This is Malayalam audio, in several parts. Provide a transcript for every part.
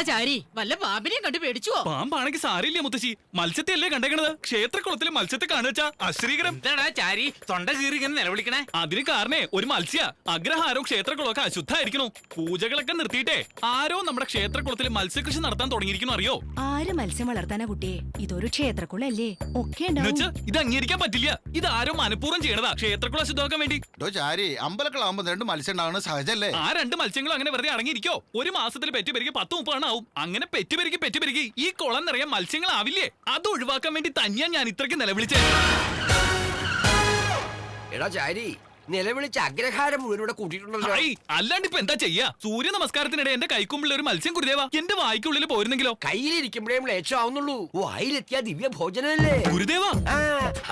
ചാരി വല്ല പാമ്പിനെയും കണ്ടു പേടിച്ചുവോ? പാമ്പാണെങ്കിൽ സാരില്ല മുത്തശ്ശി, മത്സ്യത്തെ അല്ലേ കണ്ടേക്കണത്. ക്ഷേത്രക്കുളത്തിലെ മത്സ്യത്തെ കാണുവച്ചാ അശ്രീകരം. എന്താടാ ചാരി തൊണ്ട കീറി ഇങ്ങനെ നിലവിളിക്കണേ? അതിന് കാരണേ ഒരു മത്സ്യ അഗ്രഹാരവും ക്ഷേത്രക്കുളമൊക്കെ അശുദ്ധായിരിക്കണു. പൂജകളൊക്കെ നിർത്തിയിട്ടേ ആരോ നമ്മുടെ ക്ഷേത്രക്കുളത്തിൽ മത്സ്യകൃഷി നടത്താൻ തുടങ്ങിയിരിക്കുന്നു. അറിയോ? ആര് മത്സ്യം വളർത്താനാ കുട്ടിയെ? ഇതൊരു ക്ഷേത്രക്കുളല്ലേ, ഒക്കെ എന്നുവെച്ച് ഇത് അംഗീകരിക്കാൻ പറ്റില്ല. ഇത് ആരോ മനഃപൂർവ്വം ചെയ്യണതാ ക്ഷേത്രക്കുളം അശുദ്ധമാക്കാൻ വേണ്ടി. ചാരി അമ്പലക്കളാവുമ്പോ രണ്ട് മത്സ്യം ഉണ്ടാവുന്നത് സഹജല്ലേ? ആ രണ്ട് മത്സ്യങ്ങളും അങ്ങനെ വെറുതെ അടങ്ങിയിരിക്കോ? ഒരു മാസത്തിൽ പെറ്റുപെരുകി 10-30 ആവും. അങ്ങനെ പെറ്റുപെരുകി ഈ കുളം നിറയെ മത്സ്യങ്ങളാവില്ലേ? അത് ഒഴിവാക്കാൻ വേണ്ടി തന്നെയാ ഞാൻ ഇത്രയ്ക്ക് നിലവിളിച്ചേ. എടാ ചാരി, നിലവിളിച്ച അഗ്രഹാരം മുഴുവൻ ഇവിടെ കൂട്ടിയിട്ടുണ്ടല്ലോ. അല്ലാണ്ട് ഇപ്പൊ എന്താ ചെയ്യാ? സൂര്യ നമസ്കാരത്തിനിടെ എന്റെ കൈക്കുമ്പിൾ ഒരു മത്സ്യം ഗുരുദേവ എന്റെ വായിക്കുള്ളിൽ പോയിരുന്നെങ്കിലോ? കയ്യിലിരിക്കുമ്പോഴേ മ്ലേച്ഛമാവുന്നുള്ളൂ. വായിലെത്തിയ ദിവ്യ ഭോജനല്ലേ ഗുരുദേവ.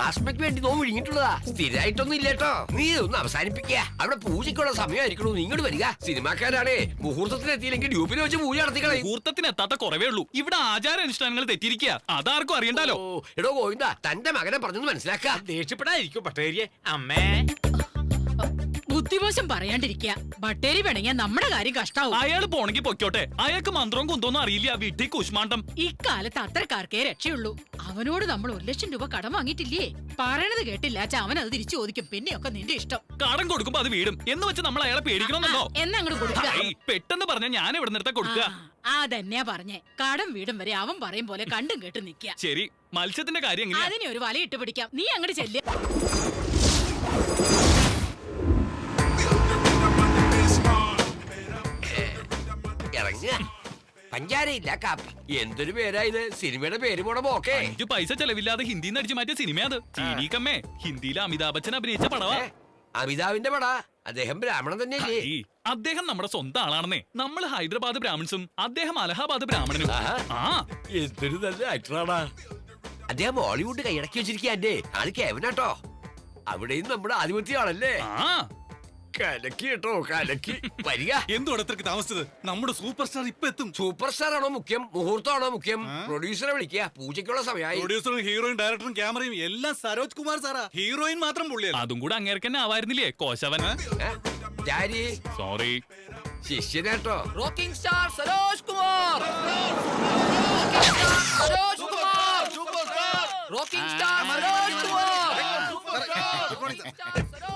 ആസ്മയ്ക്ക് വേണ്ടി നോ വിഴുങ്ങിട്ടുള്ളതാ. സ്ഥിരമായിട്ടൊന്നും ഇല്ലേട്ടോ. നീ ഒന്ന് അവസാനിപ്പിക്കുക. അവിടെ പൂജയ്ക്കുള്ള സമയമായിരിക്കണു. നീ ഇങ്ങോട്ട് വരിക. സിനിമാക്കാരാണേ മുഹൂർത്തത്തിന് എത്തിയില്ലെങ്കിൽ ഡ്യൂപ്പിൽ വെച്ച് പൂജ നടത്തിക്കളെ. മുഹൂർത്തത്തിന് എത്താത്ത കുറവേ ഉള്ളൂ. ഇവിടെ ആചാരാനുഷ്ഠാനങ്ങൾ തെറ്റിയിരിക്കുക. അതാർക്കും അറിയണ്ടല്ലോ. എടോ ഗോവിന്ദ, തന്റെ മകനെ പറഞ്ഞൊന്ന് മനസ്സിലാക്ക. ദേഷ്യപ്പെടാതിരിക്കും പട്ടേരിയെ. അമ്മേ ബുദ്ധിമോശം പറയാണ്ടിരിക്കുക. ബട്ടേരി വേണമെങ്കിൽ നമ്മുടെ കാര്യം കഷ്ടാവും. അയാള് പോണെങ്കിൽ പൊയ്ക്കോട്ടെ. അയാൾക്ക് മന്ത്രവും കുന്തോന്നും അറിയില്ല. വീട്ടിൽ കുഷ്മാണ്ടം. ഇക്കാലത്ത് അത്രക്കാർക്കേ രക്ഷയുള്ളൂ. അവനോട് നമ്മൾ 1 ലക്ഷം രൂപ കടം വാങ്ങിയിട്ടില്ലേ? പറയണത് കേട്ടില്ല അവൻ അത് തിരിച്ചു ചോദിക്കും. പിന്നെയൊക്കെ നിന്റെ ഇഷ്ടം. കടം കൊടുക്കുമ്പോ അത് വീടും എന്ന് വെച്ച് നമ്മൾ അയാളെ പേടിക്കണമെന്നോ? എന്നാ അങ്ങോട്ട് കൊടുക്കുക. പെട്ടെന്ന് പറഞ്ഞ ഞാൻ ഇവിടെ നിർത്താൻ കൊടുക്കുക. അതന്നെയാ പറഞ്ഞേ. കടം വീടും വരെ അവൻ പറയും പോലെ കണ്ടും കേട്ട് നിക്ക. ശരി, മത്സ്യത്തിന്റെ കാര്യം എങ്ങനെയാ? അതിനെ ഒരു വല ഇട്ട് പിടിക്കാം. നീ അങ്ങോട്ട് ചെല്ല്. ഇറങ്ങ. പഞ്ചാരയില്ല കാപ്പി. എന്തൊരു പേരാ ഇത്? സിനിമയുടെ പേര് പോണ പോക്കേ. 5 പൈസ ചെലവില്ലാതെ ഹിന്ദിന്ന് അടിച്ചു മാറ്റിയ സിനിമയത്. ചീനീക്കമ്മേ ഹിന്ദിയിലെ അമിതാഭ് ബച്ചൻ അഭിനയിച്ച പടവാ. അമിതാവിന്റെ പടാ. അദ്ദേഹം ബ്രാഹ്മണൻ തന്നെയല്ലേ? അദ്ദേഹം നമ്മുടെ സ്വന്തം ആളാണെന്നേ. നമ്മൾ ഹൈദരാബാദ് ബ്രാഹ്മൺസും അദ്ദേഹം അലഹാബാദ് ബ്രാഹ്മണനും. എന്തൊരു നല്ല ആക്ടറാണ് അദ്ദേഹം. ബോളിവുഡ് കൈയടക്കി വെച്ചിരിക്കേ. അത് കേവനാട്ടോ. അവിടെയും നമ്മുടെ ആധിപത്യമാണല്ലേ. കലക്കി കേട്ടോ, കലക്കി. വരിക. എന്തുടത്തേക്ക് താമസിച്ചത്? നമ്മുടെ സൂപ്പർ സ്റ്റാർ ഇപ്പൊ എത്തും. സൂപ്പർ സ്റ്റാർ ആണോ മുഖ്യം, മുഹൂർത്തമാണോ മുഖ്യം? പ്രൊഡ്യൂസറെ വിളിക്കുക. പൂജയ്ക്കുള്ള സമയമായി. പ്രൊഡ്യൂസറും ഹീറോയും ഡയറക്ടറും ക്യാമറയും എല്ലാം സരോജ് കുമാർ സാറാ. ഹീറോയിൻ മാത്രം പുള്ളിയല്ല. അതും കൂടെ അങ്ങേർക്കന്നെ ആവായിരുന്നില്ലേ കോശവൻ? സോറി, ശിഷ്യനേട്ടോ. Rocking star Saroj Kumar. Rocking star Saroj Kumar.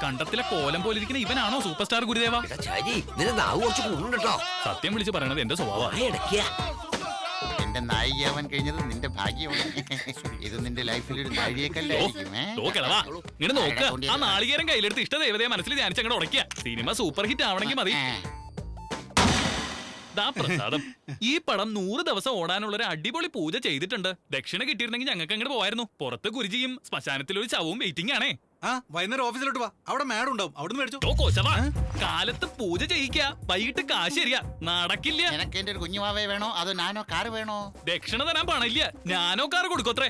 കണ്ടത്തിലെ കോലം പോലിരിക്കുന്ന ഇവനാണോ സൂപ്പർ സ്റ്റാർ ഗുരുദേവ? സത്യം വിളിച്ച് പറയണത് എന്റെ സ്വഭാവം. എന്റെ നായികയാവാൻ കഴിഞ്ഞത് നിന്റെ ഭാഗ്യമാണ്. ഇത് നിന്റെ ലൈഫിൽ ഒരു നാഴികക്കല്ലായിരിക്കും. ഇങ്ങനെ നോക്ക. ആ നാളികേരം കയ്യിലെടുത്ത് ഇഷ്ടദേവതയെ മനസ്സിൽ ധ്യാനിച്ച് അങ്ങോട്ട് ഉടയ്ക്കുക. സിനിമ സൂപ്പർ ഹിറ്റ് ആവണമെങ്കിൽ മതി. പ്രസാദം. ഈ പടം 100 ദിവസം ഓടാനുള്ള ഒരു അടിപൊളി പൂജ ചെയ്തിട്ടുണ്ട്. ദക്ഷിണ കിട്ടിയിരുന്നെങ്കിൽ ഞങ്ങൾക്ക് അങ്ങോട്ട് പോയായിരുന്നു. പുറത്ത് ഗുരുജിയും ശ്മശാനത്തിൽ ഒരു ശവവും വെയിറ്റിംഗ് ആണേ. വൈകുന്നേരം ഓഫീസിലോട്ട് വാ. അവിടെ മാഡം ഉണ്ടാവും. അവിടുന്ന് മേടിച്ചോ. കാലത്ത് പൂജ ചെയ്യിക്ക, വൈകിട്ട് കാശ് തരിക. നടക്കില്ല. എനിക്ക് എന്റെ ഒരു കുഞ്ഞുമാവേ വേണോ അതോ നാനോ കാറ് വേണോ? ദക്ഷിണ തരാൻ പണില്ല. ഞാനോ കാറ് കൊടുക്കത്രേ.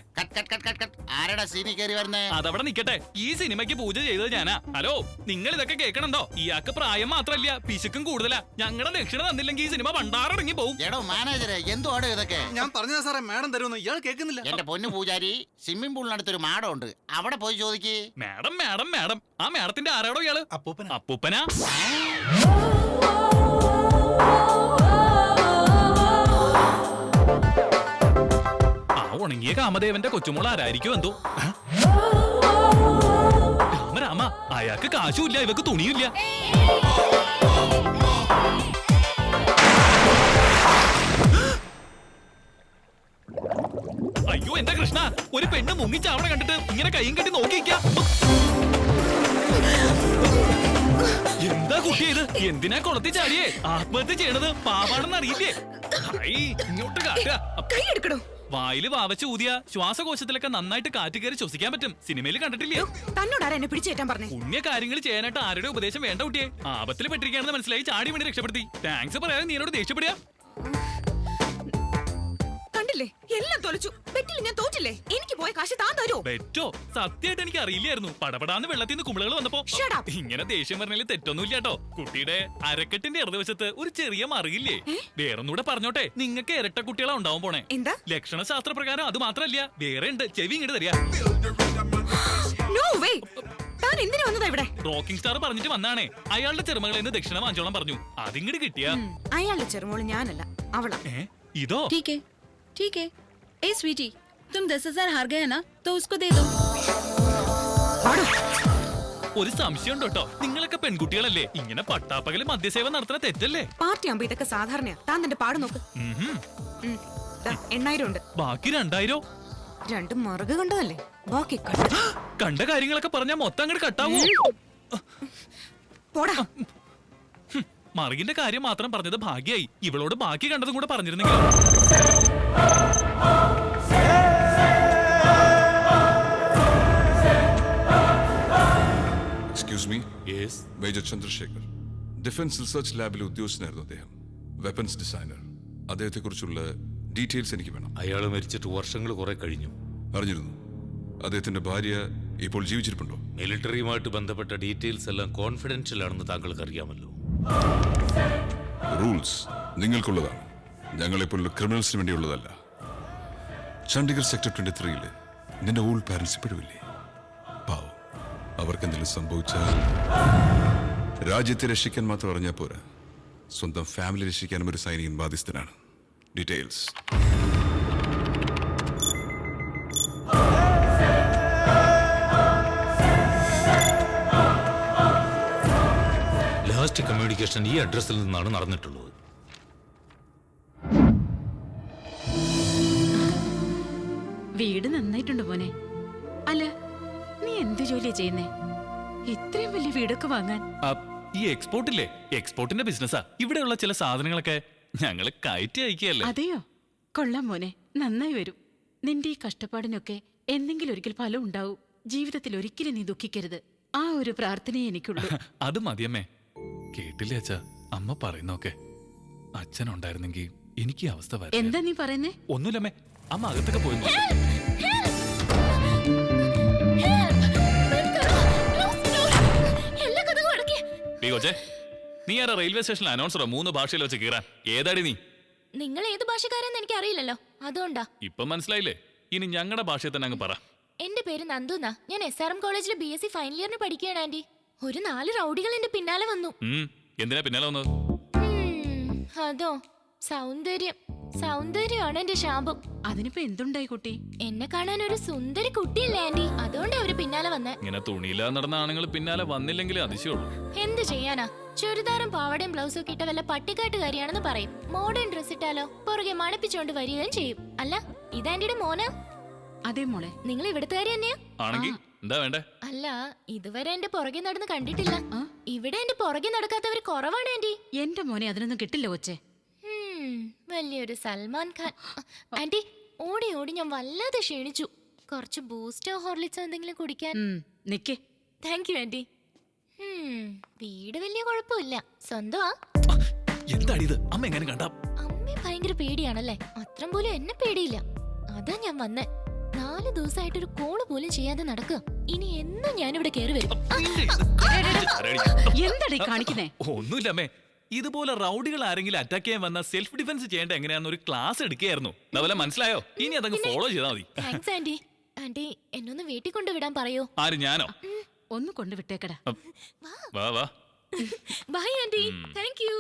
ആരടാ സീനി കയറി വരുന്നേ? അതവിടെ നിക്കട്ടെ. ഈ സിനിമയ്ക്ക് പൂജ ചെയ്തത് ഞാനാ. ഹലോ, നിങ്ങൾ ഇതൊക്കെ കേൾക്കണുണ്ടോ? ഇയാൾക്ക് പ്രായം മാത്രല്ല, പിശുക്കും കൂടുതലാ. ഞങ്ങളുടെ ദക്ഷിണ തന്നില്ലെങ്കിൽ ഈ സിനിമ പണ്ടാറടങ്ങി പോകും. എടോ മാനേജറെ, എന്തുവാടോ ഇതൊക്കെ? ഞാൻ പറഞ്ഞതാ സാറേ, മാഡം തരുമെന്ന്. ഇയാൾ കേൾക്കുന്നില്ല. എന്റെ പൊന്നു പൂജാരി, സ്വിമ്മിംഗ് പൂളിനടുത്തൊരു മാഡം ഉണ്ട്. അവിടെ പോയി ചോദിക്കേ. Madam madam madam. ആ മാഡത്തിന്റെ ആരാടോ ഇയാള്? അപ്പൂപ്പനാ. ആ ഉണങ്ങിയ കാമദേവന്റെ കൊച്ചുമോൾ ആരായിരിക്കും എന്തോ? രാമ, അയാൾക്ക് കാശുമില്ല, ഇവക്ക് തുണിയില്ല. അയ്യോ എന്റെ കൃഷ്ണ, ഒരു പെണ്ണ് മുങ്ങിച്ചാവണ കണ്ടിട്ട് ഇങ്ങനെ കൈയും കെട്ടി നോക്കിക്ക. എന്താ കുട്ടിയത്? എന്തിനാ കുളത്തി ചാടിയേ? ആത്മഹത്യ ചെയ്യണത് പാവാണെന്ന് അറിയില്ലേ? ഇങ്ങോട്ട് കാട്ടുക. വായില് വാവച്ച് ഊതിയ ശ്വാസകോശത്തിലൊക്കെ നന്നായിട്ട് കാറ്റ് കയറി ശ്വസിക്കാൻ പറ്റും. സിനിമയിൽ കണ്ടിട്ടില്ലേ? തന്നോടാരാ എന്നെ പിടിച്ചേറ്റാൻ പറഞ്ഞു? പുണ്യ കാര്യങ്ങൾ ചെയ്യാനായിട്ട് ആരുടെ ഉപദേശം വേണ്ട കുട്ടിയെ. ആപത്തിൽ പെട്ടിരിക്കുകയാണെന്ന് മനസ്സിലായി ചാടി വേണ്ടി രക്ഷപ്പെടുത്തി. താങ്ക്സ് പറയാതെ നീ എന്നോട് ദേഷ്യപ്പെടുക. എല്ലാം തോലച്ചു. ബെറ്റിൽ ഞാൻ തോറ്റില്ലേ? എനിക്ക് പോയ കാശ് താൻ തരോ? ബെറ്റോ? സത്യമായിട്ട് എനിക്ക് അറിയില്ലായിരുന്നു. പടപടാന്ന് വെള്ളത്തിൽ നിന്ന് കുമിളകൾ വന്നപ്പോ. ഇങ്ങനെ ദേഷ്യം പറഞ്ഞാൽ തെറ്റൊന്നുമില്ല കേട്ടോ. കുട്ടിയുടെ അരക്കെട്ടിന്റെ ഇടതുവശത്ത് ഒരു ചെറിയ മറിയില്ലേ? വേറൊന്നുകൂടെ പറഞ്ഞോട്ടെ, നിങ്ങൾക്ക് ഇരട്ട കുട്ടികളാ ഉണ്ടാവാൻ പോണേ. എന്താ? ലക്ഷണശാസ്ത്ര പ്രകാരം അത് മാത്രല്ല, വേറെ ഉണ്ട്. ചെവി ഇങ്ങോട്ട് തരിക. റോക്കിംഗ് സ്റ്റാർ പറഞ്ഞിട്ട് വന്നാണേ. അയാളുടെ ചെറുമകളിൽ നിന്ന് ദക്ഷിണ വാങ്ങിച്ചോളാൻ പറഞ്ഞു. അതിങ്ങോട്ട് കിട്ടിയ അയാളുടെ ചെറുമോള് ഞാനല്ല, അവളാ. ഇതോ ठीक है ए स्वीटी तुम 10,000 हार गए ना तो उसको दे दो ഒരു സംശയം ഉണ്ട് കേട്ടോ, നിങ്ങളൊക്കെ പെൺകുട്ടികളല്ലേ, ഇങ്ങനെ പട്ടാപ്പകല് മദ്യസേവ നടത്തുന്ന തെറ്റല്ലേ? പാർട്ടി ആകുമ്പോ ഇതൊക്കെ സാധാരണയാ. താൻ തന്റെ പാട് നോക്ക്. 8,000 ഉണ്ട്. ബാക്കി 2,000 രണ്ട് മറുക കണ്ടതല്ലേ, ബാക്കി കണ്ടു. കണ്ട കാര്യങ്ങളൊക്കെ പറഞ്ഞാ മൊത്തം അങ്ങോട്ട് കട്ടാവോ? പോടാ. മറുകിന്റെ കാര്യം മാത്രം പറഞ്ഞത് ഭാഗ്യായി, ഇവളോട് ബാക്കി കണ്ടതും കൂടെ പറഞ്ഞിരുന്നെങ്കിൽ. Excuse me. Yes. Major Chandrashekhar, defence research ലാബിലെ ഉദ്യോഗസ്ഥനായിരുന്നു അദ്ദേഹം, വെപ്പൺസ് ഡിസൈനർ. അദ്ദേഹത്തെ കുറിച്ചുള്ള ഡീറ്റെയിൽസ് എനിക്ക് വേണം. അയാൾ മരിച്ചിട്ട് വർഷങ്ങൾ കുറെ കഴിഞ്ഞു. അറിഞ്ഞിരുന്നു. അദ്ദേഹത്തിന്റെ ഭാര്യ ഇപ്പോൾ ജീവിച്ചിരിപ്പുണ്ടോ? മിലിറ്ററിയുമായിട്ട് ബന്ധപ്പെട്ട ഡീറ്റെയിൽസ് എല്ലാം കോൺഫിഡൻഷ്യൽ ആണെന്ന് താങ്കൾക്ക് അറിയാമല്ലോ. റൂൾസ് നിങ്ങൾക്കുള്ളതാണ്, ഞങ്ങളെപ്പോലുള്ള ക്രിമിനൽസിന് വേണ്ടിയുള്ളതല്ല. ചണ്ഡീഗഡ് സെക്ടർ 23-ല് നിന്റെ ഓൾഡ് പാരന്റ്സ് ഇപ്പോഴുമില്ലേ? പാവം, അവർക്കെന്തെങ്കിലും സംഭവിച്ചാൽ രാജ്യത്തെ രക്ഷിക്കാൻ മാത്രം അറിഞ്ഞാൽ പോരാ, സ്വന്തം ഫാമിലി രക്ഷിക്കാനും ഒരു സൈനികൻ ബാധ്യസ്ഥനാണ്. ഡീറ്റെയിൽസ്. ലാസ്റ്റ് കമ്മ്യൂണിക്കേഷൻ ഈ അഡ്രസ്സിൽ നിന്നാണ് നടന്നിട്ടുള്ളത്. വീട് നന്നായിട്ടുണ്ട് മോനെ. അല്ല, നീ എന്ത് ജോലിയാ ചെയ്യുന്നേ? ഇത്രയും വലിയ വീടൊക്കെ വാങ്ങാൻ? ഈ എക്സ്പോർട്ടില്ലേ, എക്സ്പോർട്ടിന്റെ ബിസിനസ്സാ. ഇവിടെയുള്ള ചില സാധനങ്ങളൊക്കെ ഞങ്ങള് കയറ്റി അയക്കുകയല്ലേ. അതെയോ? കൊള്ളാം മോനെ, നന്നായി വരും. നിന്റെ ഈ കഷ്ടപ്പാടിനൊക്കെ എന്തെങ്കിലും ഒരിക്കൽ ഫലം ഉണ്ടാവും. ജീവിതത്തിൽ ഒരിക്കലും നീ ദുഃഖിക്കരുത്. ആ ഒരു പ്രാർത്ഥനയെ എനിക്കുള്ളൂ. അത് മതിയമ്മേ. കേട്ടില്ലേ അച്ഛാ അമ്മ പറയുന്നൊക്കെ? അച്ഛനുണ്ടായിരുന്നെങ്കിൽ എനിക്ക് ഈ അവസ്ഥ വരും. എന്താ നീ പറയുന്നേ? ഒന്നുമില്ലമ്മേ, അമ്മ അകത്തൊക്കെ പോയി. കൊച്ചേ, നീ ആരാ റെയിൽവേ സ്റ്റേഷനിൽ അനൗൺസറോ 3 ഭാഷയിൽ വെച്ച് കീറാൻ? ഏതാടി നീ? നിങ്ങൾ ഏത് ഭാഷക്കാരെന്ന് എനിക്ക് അറിയില്ലല്ലോ, അതുകൊണ്ടാ. ഇപ്പൊ മനസ്സിലായില്ലേ? ഇനി ഞങ്ങളുടെ ഭാഷയിൽ തന്നെ അങ്ങ് പറ. എന്റെ പേര് നന്ദുന്നാ. ഞാൻ SRM കോളേജിൽ BSc ഫൈനൽ ഇയറിന് പഠിക്കുകയാണ് ആന്റി. ഒരു 4 റൗഡികൾ എന്റെ പിന്നാലെ വന്നു. എന്തിനാ പിന്നാലെ വന്നത്? അതോ, സൗന്ദര്യമാണ് എന്റെ ശാപം. അതിനിപ്പോ എന്തുണ്ടായി കുട്ടി? എന്നെ കാണാൻ ഒരു സുന്ദരി കുട്ടിയല്ലേ ആന്റി, അതുകൊണ്ട് അവര് പിന്നാലെ വന്നേ. ഇങ്ങനെ തുണിയില്ലാതെ നടന്ന ആണുങ്ങൾ പിന്നാലെ വന്നില്ലെങ്കിലേ അതിശയുള്ളൂ. എന്ത് ചെയ്യാനാ, ചുരിദാറും പാവടയും ബ്ലൗസും ഒക്കെ ഇട്ട വല്ല പട്ടിക്കാട്ടുകാരിയാണെന്ന് പറയും. മോഡേൺ ഡ്രസ് ഇട്ടാലോ പുറകെ മണപ്പിച്ചോണ്ട് വരികയും ചെയ്യും. അല്ല, ഇതാന്റിയുടെ മോനാ? അതെ മോളെ. നിങ്ങൾ ഇവിടുത്തുകാരി തന്നെയാ? ആണെങ്കിൽ എന്താ വേണ്ടേ? അല്ല, ഇതുവരെ എന്റെ പുറകെ നടന്ന് കണ്ടിട്ടില്ല. ഇവിടെ എന്റെ പുറകെ നടക്കാത്തവര് കുറവാണ് ആന്റി. എന്റെ മോനെ അതിനൊന്നും കിട്ടില്ല കൊച്ചേ. വലിയൊരു സൽമാൻ ഖാൻ. ആന്റി, ഓടി ഓടി ഞാൻ വല്ലാതെ ക്ഷീണിച്ചു. കുറച്ച് ബൂസ്റ്റോ ഹോർലിക്സോ എന്തെങ്കിലും കുടിക്കാൻ. നിക്കേ. Thank you aunty. വീട് വലിയ കുഴപ്പമില്ല, സ്വന്തമാ. എന്താടി ഇത്? അമ്മ എങ്ങനെ കണ്ടാ? അമ്മയെ ഭയങ്കര പേടിയാണല്ലേ? അത്രം പോലും എന്നെ പേടിയില്ല. അതാ ഞാൻ വന്നേ. 4 ദിവസമായിട്ടൊരു കോള് പോലും ചെയ്യാതെ നടക്കുക. ഇനി എന്നും ഞാനിവിടെ കയറി വരും. എന്താടി കാണിക്കുന്നേ? ഒന്നുമില്ലമ്മേ, ഇതുപോലെ റൗഡികൾ ആരെങ്കിലും അറ്റാക്ക് ചെയ്യാൻ വന്ന സെൽഫ് ഡിഫൻസ് ചെയ്യേണ്ട എങ്ങനെയാന്ന് ഒരു ക്ലാസ് എടുക്കുകയായിരുന്നു. അതുപോലെ മനസ്സിലായോ? ഇനി അതങ്ങ് ഫോളോ ചെയ്താൽ മതി. Thanks anti. ആന്റി, എന്നൊന്ന് വീട്ടിൽ കൊണ്ടുവിടാൻ പറയോ? ആര്, ഞാനോ? ഒന്ന് കൊണ്ടുവിട്ടേക്കടാ. വാ വാ. By anti. Thank you.